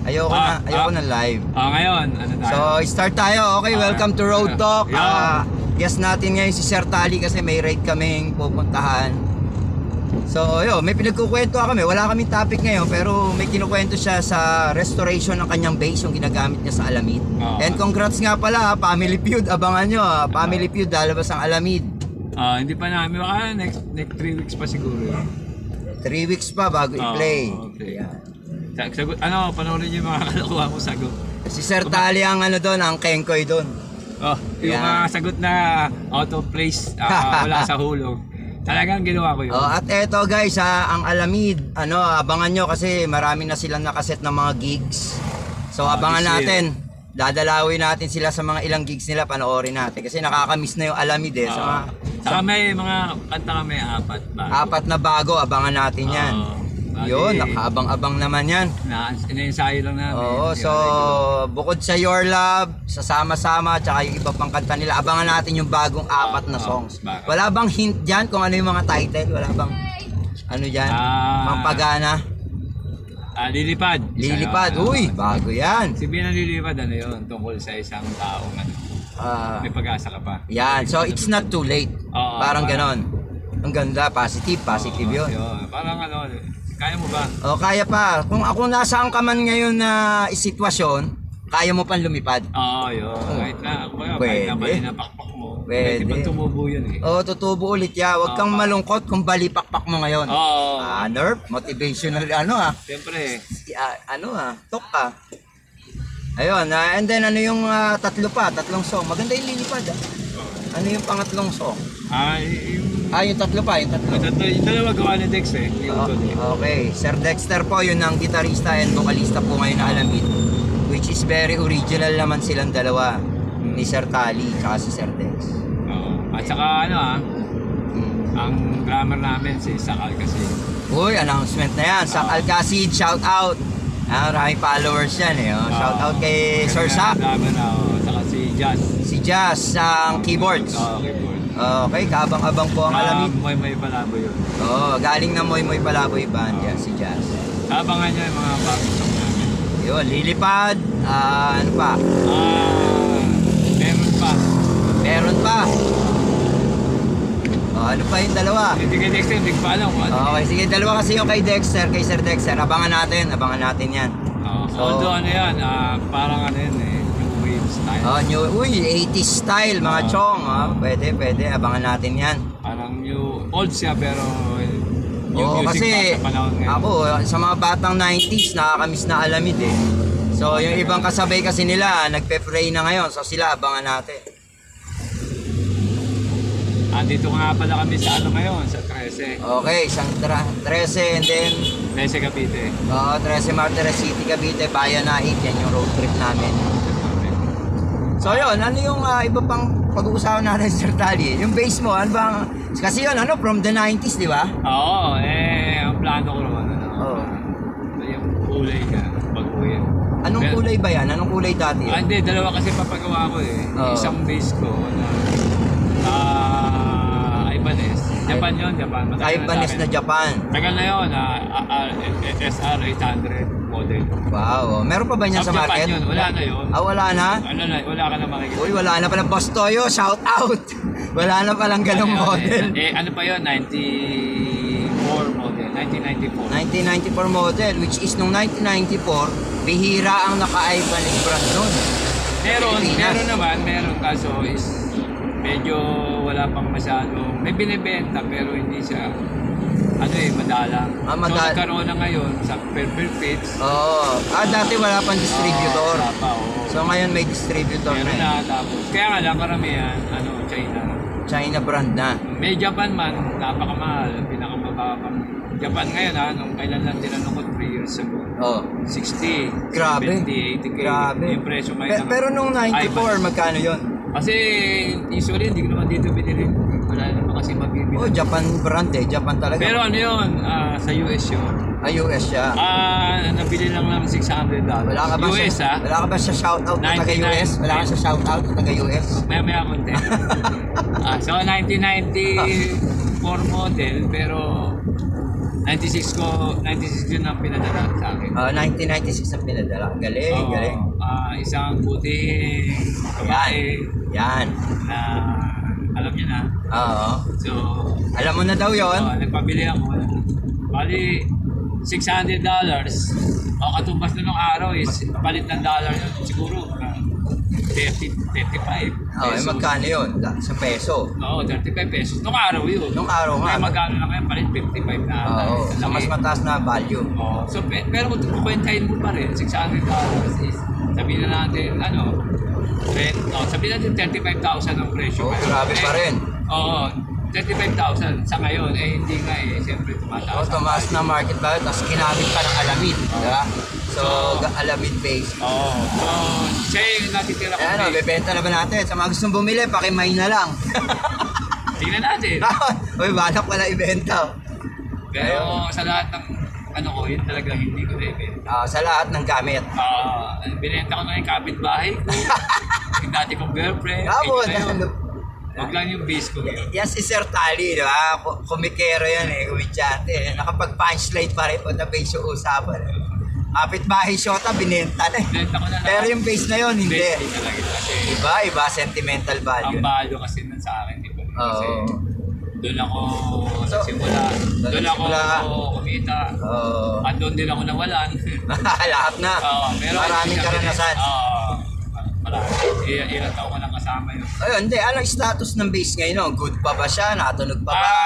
Ayoko na live. Ngayon, ano tayo? So, start tayo. Okay, welcome to Road Talk. Guest natin ngayon si Sir Tali kasi may raid kaming pupuntahan. So, may pinagkukwento kami. Wala kaming topic ngayon pero may kinukwento siya sa restoration ng kanyang base yung ginagamit niya sa Alamid. And congrats nga pala, Family Feud. Abangan nyo, Family Feud, lalabas ang Alamid. Hindi pa namin. Next 3 weeks pa siguro. 3 weeks pa bago i-play. Okay. Sagot, panoorin niyo yung mga kalokohan ko sagot. Si Sir Tali ang doon, ang kengkoy doon. Yung sagot na out of place, wala sa hulog. Talagang ginawa ko yun. At eto guys, ang Alamid, abangan nyo kasi marami na silang nakaset ng mga gigs. So abangan natin. Dadalawin natin sila sa mga ilang gigs nila, panoorin natin. Kasi nakakamiss na yung Alamid eh. Saka may mga kanta kami, 4 bago. 4 na bago, abangan natin yan. Yun, nakaabang-abang naman yan. Ina-ensayo lang namin. So bukod sa Your Love, sa Sama-Sama, tsaka yung iba pang kanta nila, abangan natin yung bagong 4 na songs. Wala bang hint dyan kung ano yung mga title? Wala bang dyan? Pampagana? Lilipad. Uy, bago yan. Sabihin ng Lilipad, yun? Tungkol sa isang taong may pag-asa ka pa. Yan, so it's not too late. Parang ganon. Ang ganda, positive yun. Parang kaya mo ba? Kaya pa. Kung ako nasaan ka man ngayon na sitwasyon, kaya mo pang lumipad. Yun. Kahit na, kahit na bali na pakpak mo. Pwede. Pwede pang tumubo yun eh. Tutubo ulit ya. Huwag kang malungkot kung bali pakpak mo ngayon. Nerve, motivational Siyempre. Tok ka. Ayun, and then yung tatlong song. Maganda yung Lilipad. Ano yung pangatlong song? Yung tatlo pa, yung dalawa gawa ni Dex eh. Okay, Sir Dexter po, yun ang gitarista and vocalista po ngayon na Alamid. Which is very original naman silang dalawa. Ni Sir Tali, tsaka si Sir Dex. At saka ang drummer namin si Sak Alcacid. Uy, announcement na yan. Sak Alcacid, shout out. Maraming followers yan eh. Shout out kay Sir Sak. Saka si Jazz. Si Jazz ang keyboards. Keyboard. Okay, kaabang-abang po ang Alamid. Moy Palaboy yun. Galing na Moy Palaboy band yan, si Jazz. Abangan nyo yung mga bagong song namin. Yun, Lilipad, ano pa? Meron pa. Ano pa yung dalawa? Hindi kay Dexter, hindi pa alam. Okay, sige, dalawa kasi yung kay Sir Dexter. Abangan natin yan. Although parang yun eh. Style. 80s style mga chong. Pwede, abangan natin yan. Parang old siya pero yung music kasi sa panahon ngayon. Ako, sa mga batang 90s, nakakamiss na Alamid eh. So yung ibang kasabay kasi nila, nagpe-pray na ngayon. So sila, abangan natin. Dito nga pala kami sa ngayon, sa 13. Okay, isang 13 and then 13 Cavite. 13 Martires City, Cavite, Bayan na 8. Yan yung road trip namin. So yun, ano yung iba pang pag-uusapan natin Sir Tali? Yung base mo, ano bang... Kasi yun, from the 90s, di ba? Ang plano ko naman, yung kulay ka, baguhin. Anong kulay ba yan? Anong kulay dati? Hindi, dalawa kasi papagawa ko eh. Isang base ko, Ibanez. Japan yun, Japan. Ibanez na Japan. Tagal na yun, SR 800 model. Wow, meron pa ba niyan sa market? Yun. Wala na yun. Wala na? Wala ka na makikita. Uy, wala na palang Boss Toyo, shout out! Wala na palang ganong model. Ano pa yun? 94 model. 1994. 1994 model, which is nung 1994, bihira ang naka-Ibanez brand nun. Meron kaso is medyo wala pang masyadong, may binibenta pero hindi siya madalang. So nagkaroon na ngayon sa Purple Pits. Dati wala pang distributor. So ngayon may distributor na. Tapos kaya nga lang karamihan China brand na. May Japan man, napakamahal, pinakamababang Japan ngayon nung kailan lang tinanong ko 3 years ago. 60, grabe. 70, 80k. Grabe. Yung presyo ngayon. Pero nung 94, magkano yun? Kasi usually hindi ko naman dito binili. Wala naman kasi mabibili. Japan brand eh. Japan talaga. Pero sa US yun. US siya. Nabili lang naman $600. Wala ka ba US wala ka ba sa shoutout na taga-US? Wala ka sa shoutout na taga-US? May konti. So 1994 model pero 96 yun ang pinadala sa akin. 1996 ang pinadala. Galing, galing. Isang buting babae. Yan. Na alam niyo na. Oo. So, alam mo na daw yon. Nagpabili ako. Bali, $600. Katumbas na nung araw is palit ng dollar yun. Siguro, 35 pesos. Magkano yun? Sa peso? Oo, 35 pesos. Nung araw yun. Nung araw nga. Magkano na kayo, palit 55 na. So mas mataas na value. So, pero kung kukwentahin mo pa rin, $600 is, sabihin na natin, sabihin natin 35,000 ang presyo. Grabe pa rin. Oo, 35,000 sa ngayon, hindi nga siyempre tumataas. Tumaas na market value, tapos kinamit pa ng alamid. Diba? So, alamid base. So, siya yung natitira ko. Bebenta na ba natin? Sa mga gustong bumili, pakimay na lang. Tingnan natin. Uy, balak wala ibenta. Pero sa lahat ng yun talaga hindi ko na-ibenta. Sa lahat ng gamit. Binenta ko na yung kapitbahay ko. Yung dati kong girlfriend. Huwag lang yung base ko. Yan si Sir Tali, di ba? Kumikero yan kumidyante. Nakapag-punchline pa rin po na base yung usapan. Kapitbahay shota, binenta na. Binenta ko na lang. Pero yung base na yun, hindi. Base din talaga. Iba, sentimental value. Ang value kasi nun sa akin, di ba? Kasi doon ako So, simula. Doon ako kumita. At doon din ako nawalan. Lahat na. Pero maraming karanasan. Ilan taon ko lang kasama yun. Ayun, hindi. Anong status ng base ngayon? Good pa ba siya? Nakatunog pa ba?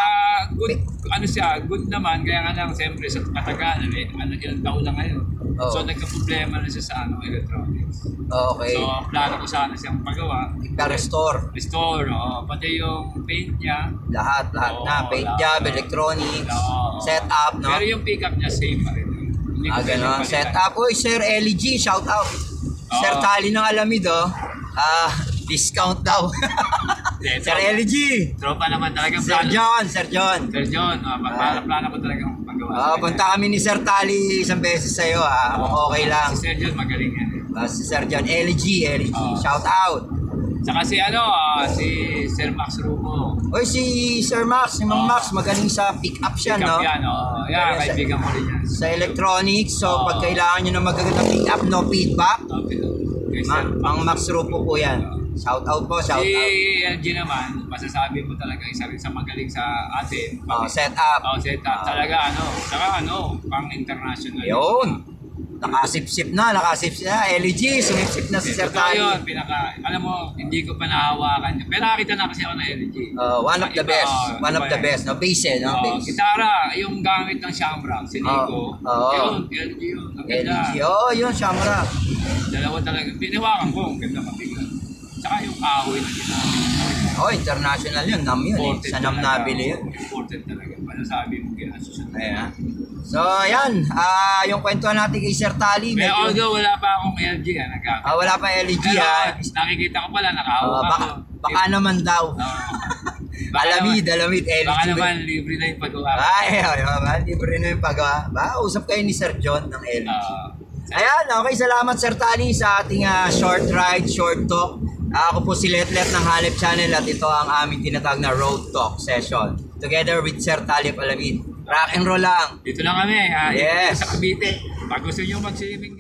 Good. Ano siya? Good naman. Kaya nga lang, siyempre, sa katagalan, ilang taon lang ngayon. So, nagka-problema na siya sa electronics. Okay. So, plano ko sana siyang pagawa. Restore. Restore, Pati yung paint niya. Lahat na. Paint job, electronics, setup, no? Pero yung pickup niya, same pa rin. Gano'n. Setup. Uy, Sir LG, shout out. Sir Tali ng Alamid, discount daw. Sir LG. Tropa naman talagang Sir John. Sir John, plano ko talagang pagawa. Punta kami ni Sir Tali isang beses sa'yo, okay lang. Si Sir John, magaling yan. Si Sir John, LG, shout out. Saka si Sir Max Rupo. Uy, si Sir Max, si Mang Max, magaling sa pick-up siya, no? Pick-up yan, kaibigan mo rin yan. Sa electronics, so pag kailangan nyo ng magagandang pick-up, no feedback. Mang Max Rupo po yan. Shout out po, shout out. Si LG naman, masasabi mo talaga isa rin sa magaling sa atin. Setup. Setup. Talaga pang international. Yun. Nakasip-sip na. LG, sumipsip na si Sir Tali. Yun, alam mo, hindi ko pa nahawakan. Pero nakita na kasi ako ng LG. One of the best. One of the best. No? Base, no? Base. Gitara, yung gamit ng Shamrock, si Nico. Yun, LG yun. Ang ganda. LG, yun, Shamrock. Dalawa talaga. Pinawakan ko, ang ganda mabigat. Tsaka yung kahoy na ginamit. International yun. NAM yun. Sa NAM nabili yun. Important talaga. Paano sabi mo ginasusunod? Ayan. So, ayan. Yung kwentuhan natin kay Sir Tali. Pero although wala pa akong LG, wala pa LG, nakikita ko pala, nakahawak ako. Baka naman daw. Alamid, LG. Baka naman, libre na yung pagawa. Libre na yung pagawa. Usap kayo ni Sir John ng LG. Ayan, okay. Salamat, Sir Tali, sa ating short ride, short talk. Ako po si Letlet ng Halep Channel at ito ang aming tinatawag na Road Talk session. Together with Sir Tali Alamid. Rock and roll lang. Dito lang kami. Yes. Sa Cavite. Pag gusto nyo mag-swimming